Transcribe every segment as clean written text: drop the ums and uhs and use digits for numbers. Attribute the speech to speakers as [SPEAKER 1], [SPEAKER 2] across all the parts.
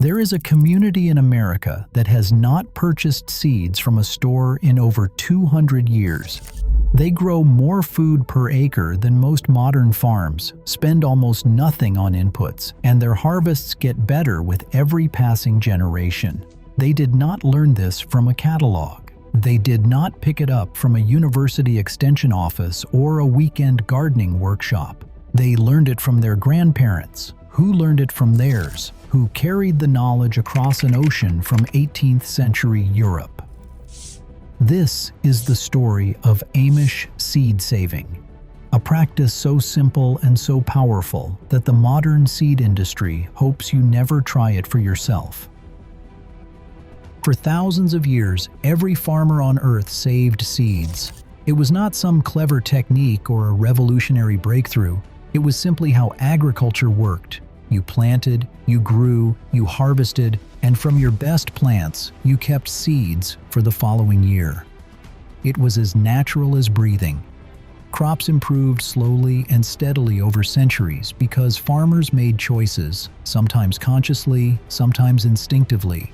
[SPEAKER 1] There is a community in America that has not purchased seeds from a store in over 200 years. They grow more food per acre than most modern farms, spend almost nothing on inputs, and their harvests get better with every passing generation. They did not learn this from a catalog. They did not pick it up from a university extension office or a weekend gardening workshop. They learned it from their grandparents, who learned it from theirs, who carried the knowledge across an ocean from 18th century Europe. This is the story of Amish seed saving, a practice so simple and so powerful that the modern seed industry hopes you never try it for yourself. For thousands of years, every farmer on Earth saved seeds. It was not some clever technique or a revolutionary breakthrough. It was simply how agriculture worked. You planted, you grew, you harvested, and from your best plants, you kept seeds for the following year. It was as natural as breathing. Crops improved slowly and steadily over centuries because farmers made choices, sometimes consciously, sometimes instinctively.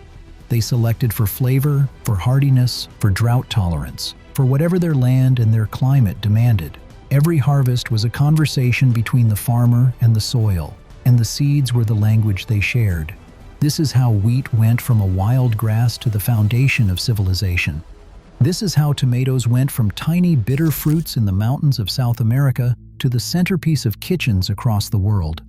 [SPEAKER 1] They selected for flavor, for hardiness, for drought tolerance, for whatever their land and their climate demanded. Every harvest was a conversation between the farmer and the soil, and the seeds were the language they shared. This is how wheat went from a wild grass to the foundation of civilization. This is how tomatoes went from tiny bitter fruits in the mountains of South America to the centerpiece of kitchens across the world.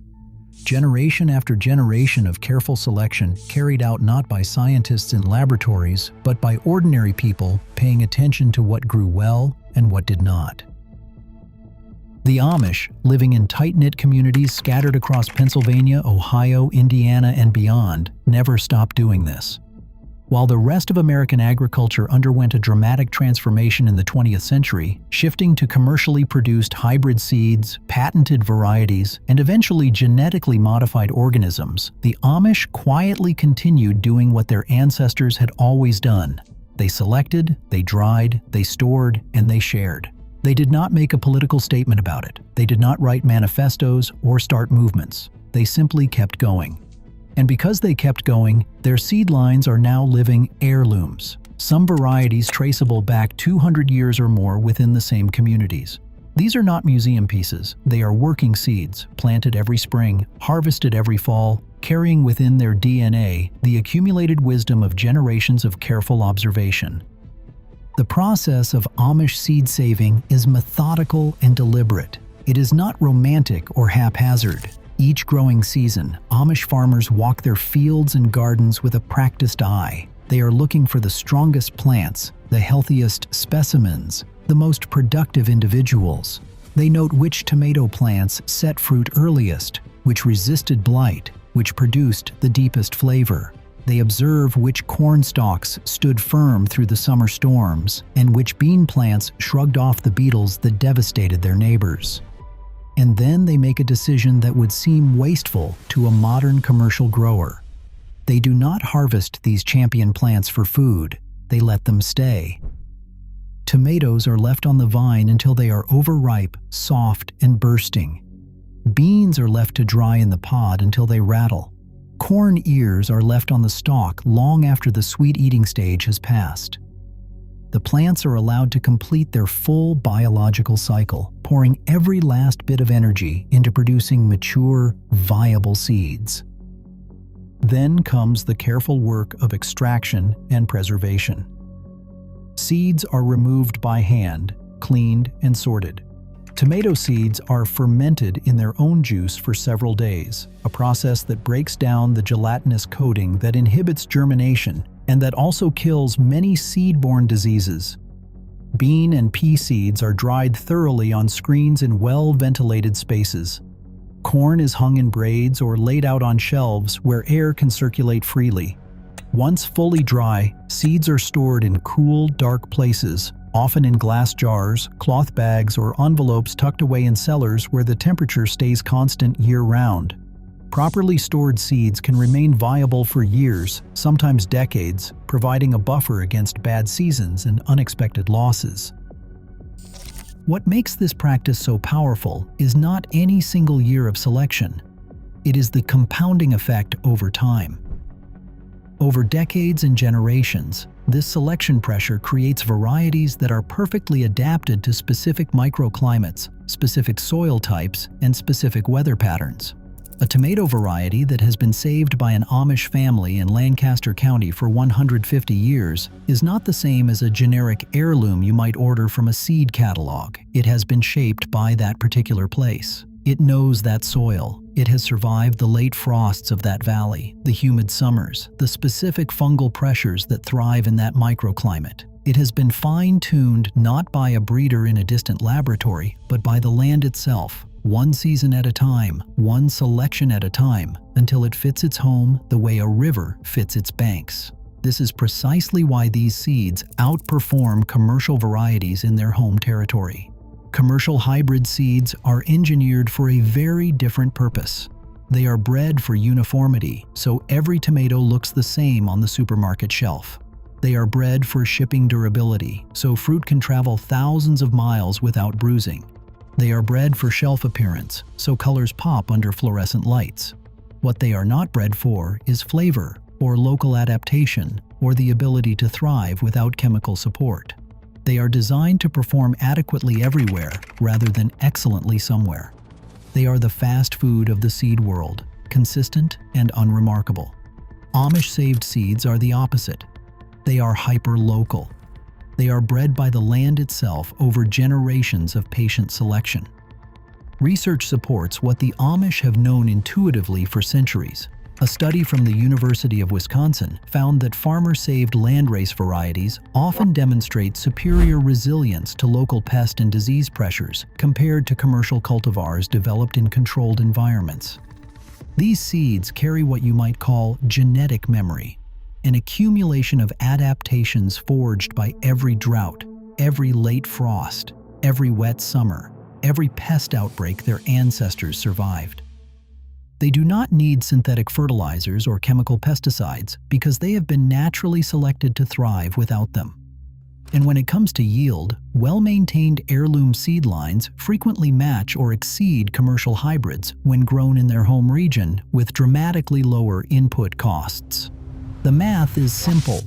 [SPEAKER 1] Generation after generation of careful selection carried out not by scientists in laboratories, but by ordinary people paying attention to what grew well and what did not. The Amish, living in tight-knit communities scattered across Pennsylvania, Ohio, Indiana, and beyond, never stopped doing this. While the rest of American agriculture underwent a dramatic transformation in the 20th century, shifting to commercially produced hybrid seeds, patented varieties, and eventually genetically modified organisms, the Amish quietly continued doing what their ancestors had always done. They selected, they dried, they stored, and they shared. They did not make a political statement about it. They did not write manifestos or start movements. They simply kept going. And because they kept going, their seed lines are now living heirlooms, some varieties traceable back 200 years or more within the same communities. These are not museum pieces. They are working seeds, planted every spring, harvested every fall, carrying within their DNA the accumulated wisdom of generations of careful observation. The process of Amish seed saving is methodical and deliberate. It is not romantic or haphazard. Each growing season, Amish farmers walk their fields and gardens with a practiced eye. They are looking for the strongest plants, the healthiest specimens, the most productive individuals. They note which tomato plants set fruit earliest, which resisted blight, which produced the deepest flavor. They observe which corn stalks stood firm through the summer storms, and which bean plants shrugged off the beetles that devastated their neighbors. And then they make a decision that would seem wasteful to a modern commercial grower. They do not harvest these champion plants for food, they let them stay. Tomatoes are left on the vine until they are overripe, soft, and bursting. Beans are left to dry in the pod until they rattle. Corn ears are left on the stalk long after the sweet eating stage has passed. The plants are allowed to complete their full biological cycle, pouring every last bit of energy into producing mature, viable seeds. Then comes the careful work of extraction and preservation. Seeds are removed by hand, cleaned, and sorted. Tomato seeds are fermented in their own juice for several days, a process that breaks down the gelatinous coating that inhibits germination and that also kills many seed-borne diseases. Bean and pea seeds are dried thoroughly on screens in well-ventilated spaces. Corn is hung in braids or laid out on shelves where air can circulate freely. Once fully dry, seeds are stored in cool, dark places, often in glass jars, cloth bags, or envelopes tucked away in cellars where the temperature stays constant year-round. Properly stored seeds can remain viable for years, sometimes decades, providing a buffer against bad seasons and unexpected losses. What makes this practice so powerful is not any single year of selection. It is the compounding effect over time. Over decades and generations, this selection pressure creates varieties that are perfectly adapted to specific microclimates, specific soil types, and specific weather patterns. A tomato variety that has been saved by an Amish family in Lancaster County for 150 years is not the same as a generic heirloom you might order from a seed catalog. It has been shaped by that particular place. It knows that soil. It has survived the late frosts of that valley, the humid summers, the specific fungal pressures that thrive in that microclimate. It has been fine-tuned not by a breeder in a distant laboratory, but by the land itself, one season at a time, one selection at a time, until it fits its home the way a river fits its banks. This is precisely why these seeds outperform commercial varieties in their home territory. Commercial hybrid seeds are engineered for a very different purpose. They are bred for uniformity, so every tomato looks the same on the supermarket shelf. They are bred for shipping durability, so fruit can travel thousands of miles without bruising. They are bred for shelf appearance, so colors pop under fluorescent lights. What they are not bred for is flavor, or local adaptation, or the ability to thrive without chemical support. They are designed to perform adequately everywhere rather than excellently somewhere. They are the fast food of the seed world, consistent and unremarkable. Amish saved seeds are the opposite. They are hyper-local. They are bred by the land itself over generations of patient selection. Research supports what the Amish have known intuitively for centuries. A study from the University of Wisconsin found that farmer-saved landrace varieties often demonstrate superior resilience to local pest and disease pressures compared to commercial cultivars developed in controlled environments. These seeds carry what you might call genetic memory, an accumulation of adaptations forged by every drought, every late frost, every wet summer, every pest outbreak their ancestors survived. They do not need synthetic fertilizers or chemical pesticides because they have been naturally selected to thrive without them. And when it comes to yield, well-maintained heirloom seed lines frequently match or exceed commercial hybrids when grown in their home region with dramatically lower input costs. The math is simple.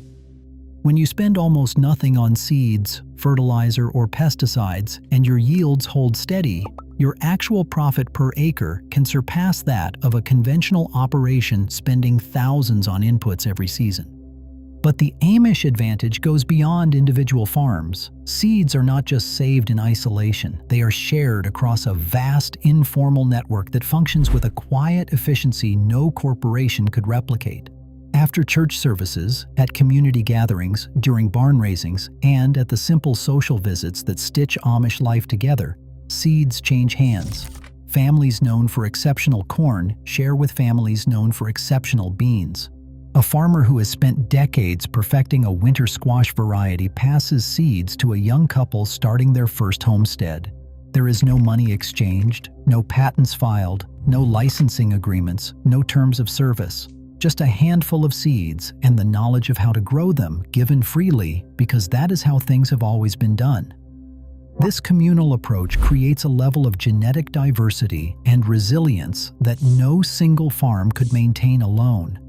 [SPEAKER 1] When you spend almost nothing on seeds, fertilizer, or pesticides, and your yields hold steady, your actual profit per acre can surpass that of a conventional operation spending thousands on inputs every season. But the Amish advantage goes beyond individual farms. Seeds are not just saved in isolation. They are shared across a vast informal network that functions with a quiet efficiency no corporation could replicate. After church services, at community gatherings, during barn raisings, and at the simple social visits that stitch Amish life together, seeds change hands. Families known for exceptional corn share with families known for exceptional beans. A farmer who has spent decades perfecting a winter squash variety passes seeds to a young couple starting their first homestead. There is no money exchanged, no patents filed, no licensing agreements, no terms of service. Just a handful of seeds and the knowledge of how to grow them given freely because that is how things have always been done. This communal approach creates a level of genetic diversity and resilience that no single farm could maintain alone.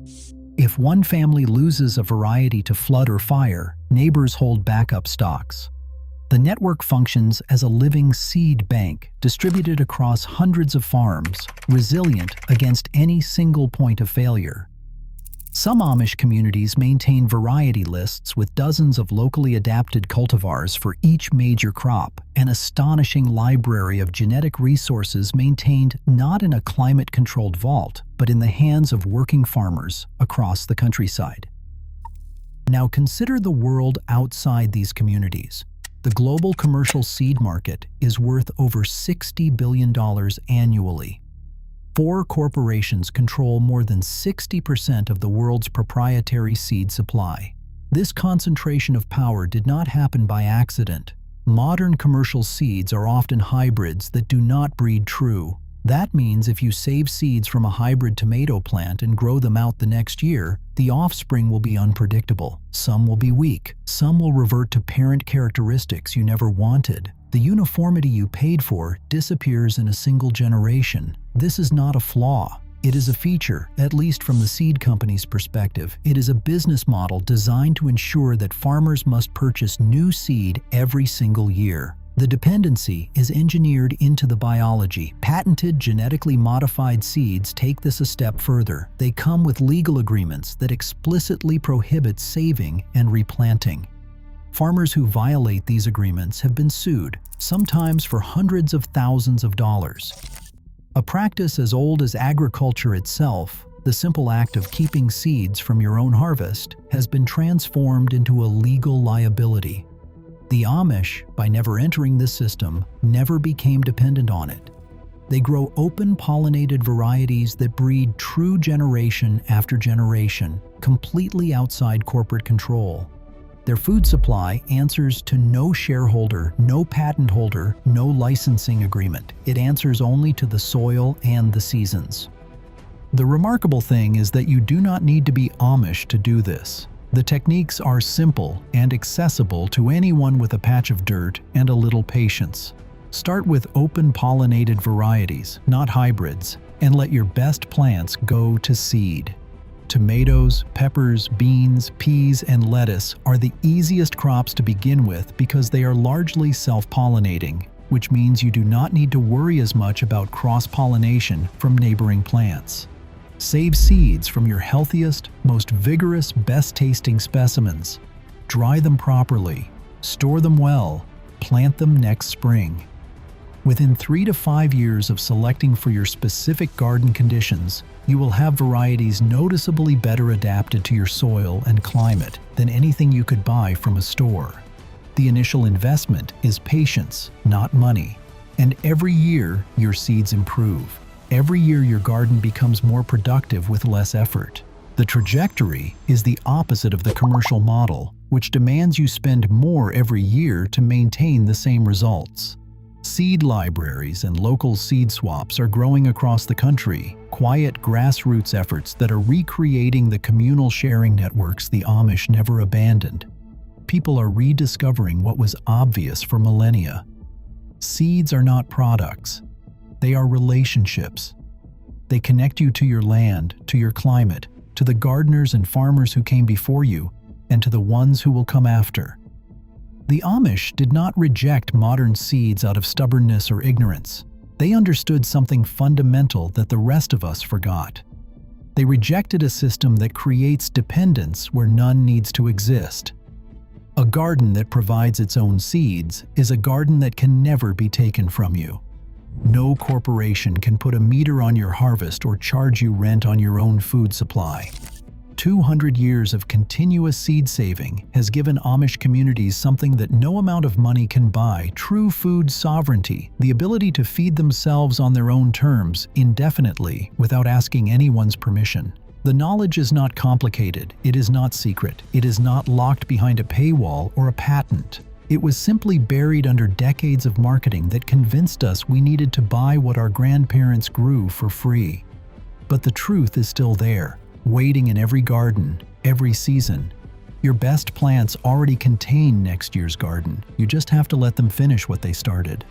[SPEAKER 1] If one family loses a variety to flood or fire, neighbors hold backup stocks. The network functions as a living seed bank distributed across hundreds of farms, resilient against any single point of failure. Some Amish communities maintain variety lists with dozens of locally adapted cultivars for each major crop, an astonishing library of genetic resources maintained not in a climate-controlled vault, but in the hands of working farmers across the countryside. Now consider the world outside these communities. The global commercial seed market is worth over $60 billion annually. 4 corporations control more than 60% of the world's proprietary seed supply. This concentration of power did not happen by accident. Modern commercial seeds are often hybrids that do not breed true. That means if you save seeds from a hybrid tomato plant and grow them out the next year, the offspring will be unpredictable. Some will be weak. Some will revert to parent characteristics you never wanted. The uniformity you paid for disappears in a single generation. This is not a flaw. It is a feature, at least from the seed company's perspective. It is a business model designed to ensure that farmers must purchase new seed every single year. The dependency is engineered into the biology. Patented genetically modified seeds take this a step further. They come with legal agreements that explicitly prohibit saving and replanting. Farmers who violate these agreements have been sued, sometimes for hundreds of thousands of dollars. A practice as old as agriculture itself, the simple act of keeping seeds from your own harvest has been transformed into a legal liability. The Amish, by never entering this system, never became dependent on it. They grow open-pollinated varieties that breed true generation after generation, completely outside corporate control. Their food supply answers to no shareholder, no patent holder, no licensing agreement. It answers only to the soil and the seasons. The remarkable thing is that you do not need to be Amish to do this. The techniques are simple and accessible to anyone with a patch of dirt and a little patience. Start with open-pollinated varieties, not hybrids, and let your best plants go to seed. Tomatoes, peppers, beans, peas, and lettuce are the easiest crops to begin with because they are largely self-pollinating, which means you do not need to worry as much about cross-pollination from neighboring plants. Save seeds from your healthiest, most vigorous, best-tasting specimens. Dry them properly, store them well, plant them next spring. Within 3 to 5 years of selecting for your specific garden conditions, you will have varieties noticeably better adapted to your soil and climate than anything you could buy from a store. The initial investment is patience, not money. And every year, your seeds improve. Every year, your garden becomes more productive with less effort. The trajectory is the opposite of the commercial model, which demands you spend more every year to maintain the same results. Seed libraries and local seed swaps are growing across the country, quiet grassroots efforts that are recreating the communal sharing networks the Amish never abandoned. People are rediscovering what was obvious for millennia. Seeds are not products. They are relationships. They connect you to your land, to your climate, to the gardeners and farmers who came before you, and to the ones who will come after. The Amish did not reject modern seeds out of stubbornness or ignorance. They understood something fundamental that the rest of us forgot. They rejected a system that creates dependence where none needs to exist. A garden that provides its own seeds is a garden that can never be taken from you. No corporation can put a meter on your harvest or charge you rent on your own food supply. 200 years of continuous seed saving has given Amish communities something that no amount of money can buy: true food sovereignty, the ability to feed themselves on their own terms, indefinitely, without asking anyone's permission. The knowledge is not complicated, it is not secret, it is not locked behind a paywall or a patent. It was simply buried under decades of marketing that convinced us we needed to buy what our grandparents grew for free. But the truth is still there, waiting in every garden, every season. Your best plants already contain next year's garden. You just have to let them finish what they started.